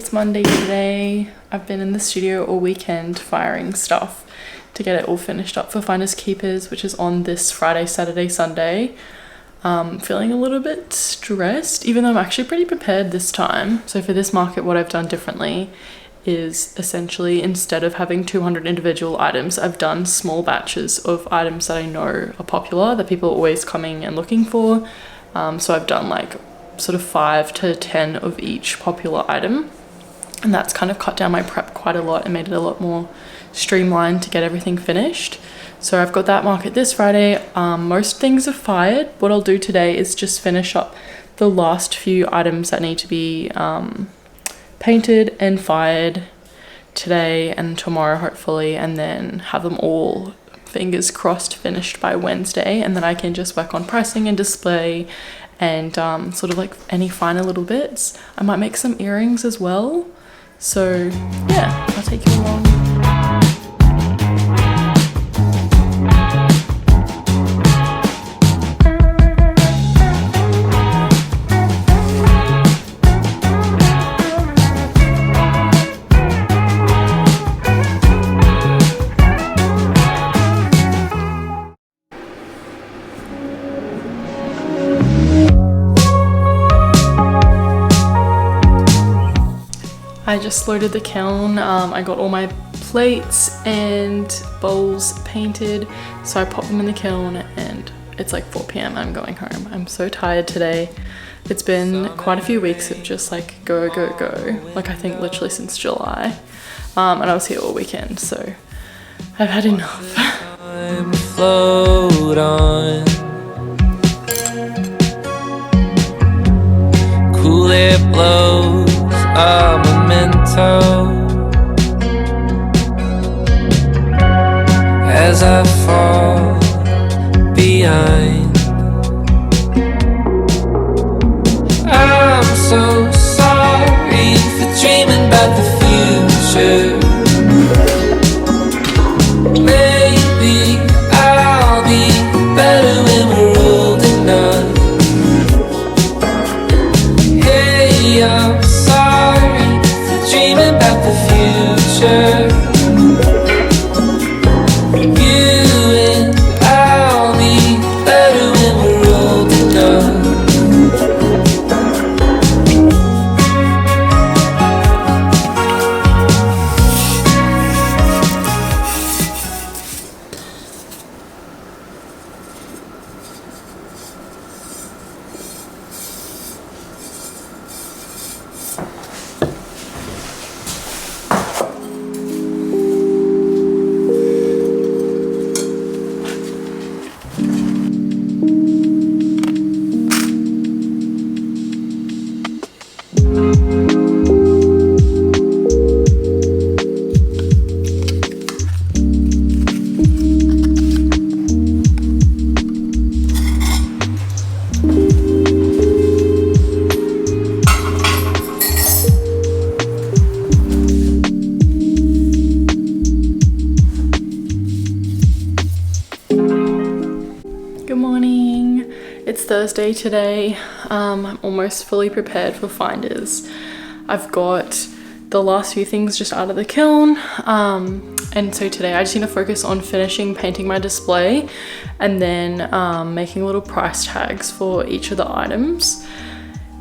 It's Monday today. I've been in the studio all weekend firing stuff to get it all finished up for Finders Keepers, which is on this Friday, Saturday, Sunday. Feeling a little bit stressed, even though I'm actually pretty prepared this time. So for this market, what I've done differently is essentially, instead of having 200 individual items, I've done small batches of items that I know are popular, that people are always coming and looking for. So I've done like sort of 5 to 10 of each popular item. And that's kind of cut down my prep quite a lot and made it a lot more streamlined to get everything finished. So I've got that market this Friday. Most things are fired. What I'll do today is just finish up the last few items that need to be painted and fired today and tomorrow hopefully, and then have them all, fingers crossed, finished by Wednesday, and then I can just work on pricing and display and sort of like any finer little bits. I might make some earrings as well. So yeah, I'll take you along. I just loaded the kiln. I got all my plates and bowls painted, so I popped them in the kiln and it's like 4 p.m. I'm going home. I'm so tired today. It's been quite a few weeks of just like go, like I think literally since July, and I was here all weekend, so I've had enough. Float on. Cool air blows a memento as I fall behind. I'm so sorry for dreaming about the future. Maybe I'll be better when we're old enough. Hey, I'm sorry for dreaming about the future. You and I'll be better when we're old enough. Thursday today. I'm almost fully prepared for Finders. I've got the last few things just out of the kiln, and so today I just need to focus on finishing painting my display and then making little price tags for each of the items.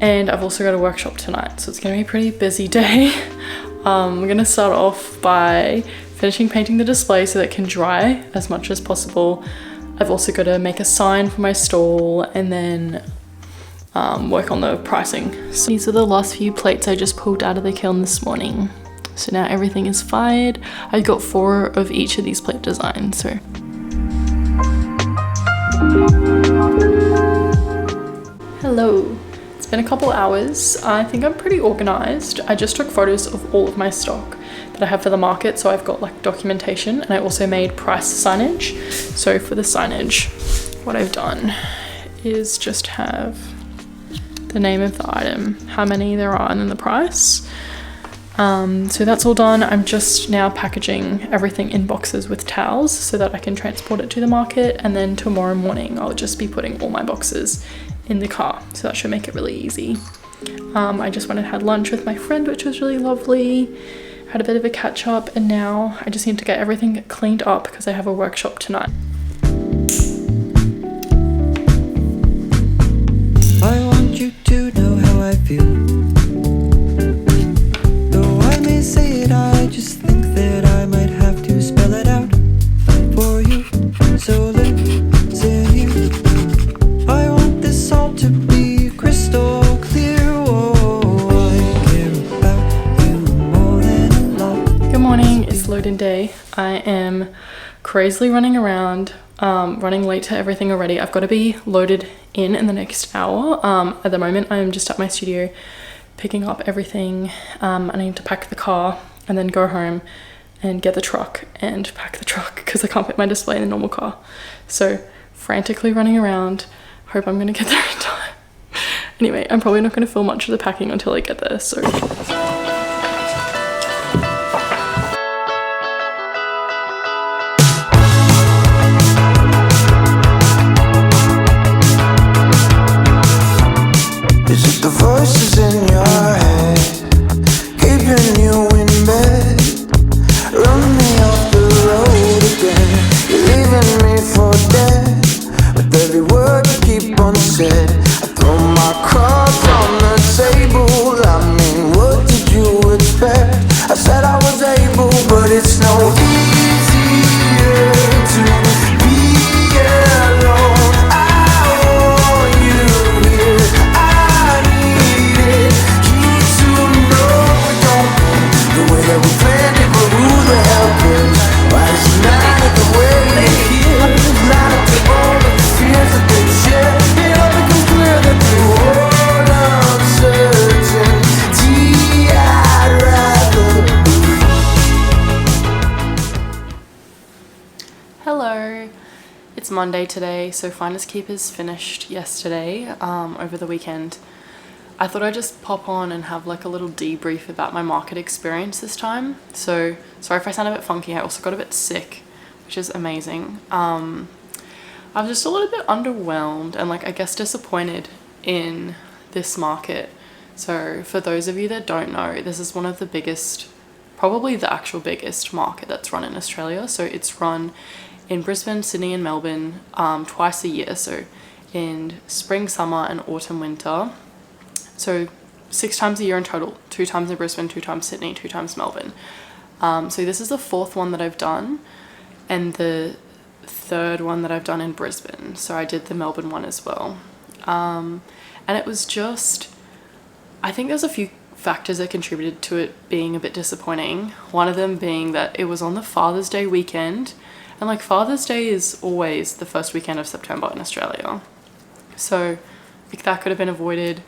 And I've also got a workshop tonight, so it's gonna be a pretty busy day. I'm gonna start off by finishing painting the display so that it can dry as much as possible. I've also got to make a sign for my stall and then work on the pricing. So these are the last few plates I just pulled out of the kiln this morning. So now everything is fired. I got 4 of each of these plate designs. So hello. It's been a couple hours. I think I'm pretty organized. I just took photos of all of my stock that I have for the market, so I've got like documentation, and I also made price signage. So for the signage, what I've done is just have the name of the item, how many there are, and then the price. So that's all done. I'm just now packaging everything in boxes with towels so that I can transport it to the market, and then tomorrow morning I'll just be putting all my boxes in the car, so that should make it really easy. I just went and had lunch with my friend, which was really lovely. Had a bit of a catch up, and now I just need to get everything cleaned up because I have a workshop tonight. I want you to know how I feel. Though I may say it, I just think that I might have to spell it out for you. So listen here. I want this all to be crystal clear. Oh, I care about you more than a lot. Good morning, it's load-in day. I am crazily running around, running late to everything already. I've got to be loaded in the next hour. At the moment I'm just at my studio picking up everything. I need to pack the car and then go home and get the truck and pack the truck because I can't fit my display in the normal car. So frantically running around, hope I'm gonna get there in time. Anyway, I'm probably not gonna film much of the packing until I get there, so. Is it the voices in your head keeping you in bed? Run me off the road again. You're leaving me for dead. With every word you keep unsaid, I throw my cards on the table. I mean, what did you expect? I said I was able, but it's no easier to be alone. I want you here. I need it. You to know it don't go the way that we planned it, but who the hell cares? Why does it matter the way they hear? I been blind to all of the fears that they share. It all becomes clear that they hold uncertainty. I'd rather be. Hello, it's Monday today, so Finders Keepers finished yesterday, over the weekend. I thought I'd just pop on and have like a little debrief about my market experience this time. So sorry if I sound a bit funky. I also got a bit sick, which is amazing. I was just a little bit underwhelmed and like I guess disappointed in this market. So for those of you that don't know, this is one of the biggest, probably the actual biggest market that's run in Australia. So it's run in Brisbane, Sydney and Melbourne twice a year. So in spring, summer and autumn, winter. So 6 times a year in total, 2 times in Brisbane, 2 times Sydney, 2 times Melbourne. So this is the 4th one that I've done and the 3rd one that I've done in Brisbane. So I did the Melbourne one as well. And it was just, I think there's a few factors that contributed to it being a bit disappointing. One of them being that it was on the Father's Day weekend, and like Father's Day is always the first weekend of September in Australia. So like that could have been avoided.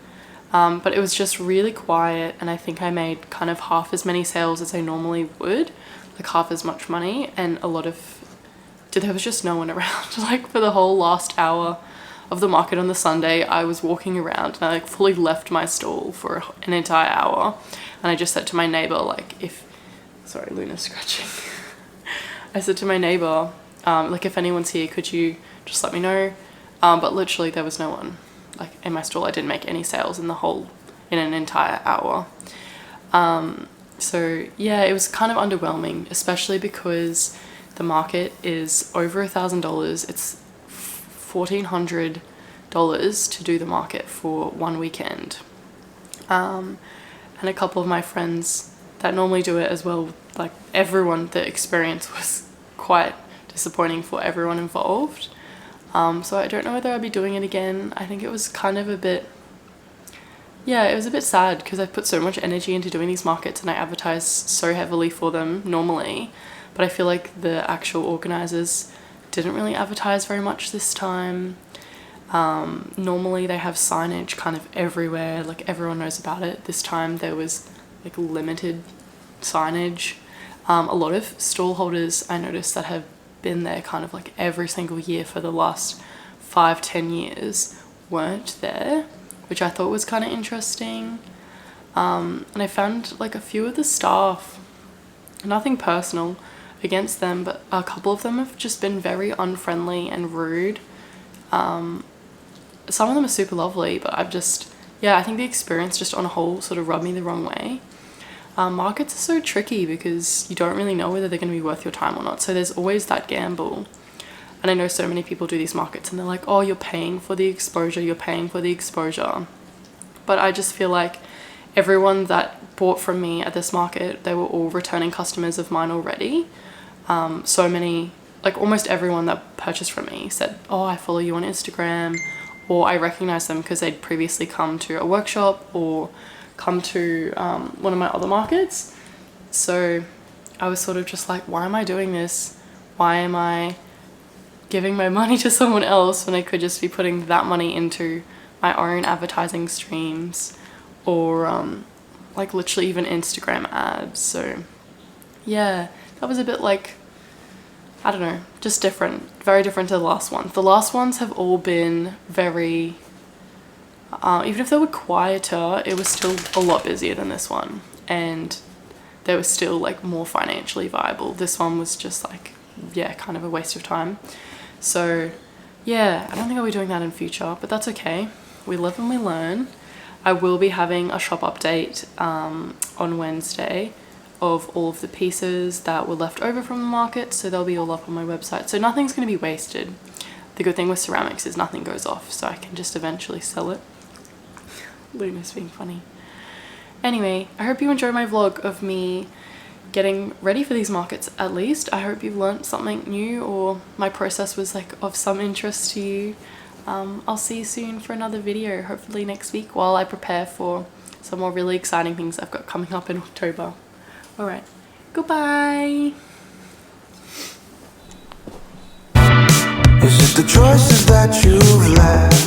But it was just really quiet, and I think I made kind of half as many sales as I normally would, like half as much money, and there was just no one around. Like for the whole last hour of the market on the Sunday, I was walking around and I like fully left my stall for an entire hour, and I just said to my neighbor, like sorry, Luna's scratching. I said to my neighbor, like if anyone's here, could you just let me know? But literally there was no one. Like in my stall, I didn't make any sales in an entire hour. So yeah, it was kind of underwhelming, especially because the market is over $1,000. It's $1,400 to do the market for one weekend. And a couple of my friends that normally do it as well, like everyone, the experience was quite disappointing for everyone involved. So I don't know whether I'll be doing it again. I think it was kind of it was a bit sad because I put so much energy into doing these markets and I advertise so heavily for them normally, but I feel like the actual organizers didn't really advertise very much this time. Normally they have signage kind of everywhere, like everyone knows about it. This time there was like limited signage. A lot of stall holders I noticed that have been there kind of like every single year for the last 5-10 years weren't there, which I thought was kind of interesting. And I found like a few of the staff, nothing personal against them, but a couple of them have just been very unfriendly and rude. Some of them are super lovely, but I've just yeah, I think the experience just on a whole sort of rubbed me the wrong way. Markets are so tricky because you don't really know whether they're going to be worth your time or not. So there's always that gamble. And I know so many people do these markets and they're like, oh, you're paying for the exposure, you're paying for the exposure. But I just feel like everyone that bought from me at this market, they were all returning customers of mine already. So many, like almost everyone that purchased from me said, oh, I follow you on Instagram, or I recognize them because they'd previously come to a workshop or come to one of my other markets. So I was sort of just like, why am I doing this? Why am I giving my money to someone else when I could just be putting that money into my own advertising streams or like literally even Instagram ads? So yeah, that was a bit like, I don't know, just different, very different to the last one. The last ones have all been very, even if they were quieter, it was still a lot busier than this one, and they were still like more financially viable. This one was just like, yeah, kind of a waste of time. So yeah, I don't think I'll be doing that in future, but that's okay. We live and we learn. I will be having a shop update on Wednesday of all of the pieces that were left over from the market, so they'll be all up on my website. So nothing's going to be wasted. The good thing with ceramics is nothing goes off, so I can just eventually sell it. Luna's being funny. Anyway, I hope you enjoyed my vlog of me getting ready for these markets at least. I hope you've learnt something new or my process was like of some interest to you. I'll see you soon for another video, hopefully next week, while I prepare for some more really exciting things I've got coming up in October. Alright, goodbye! Is it the choices that you've left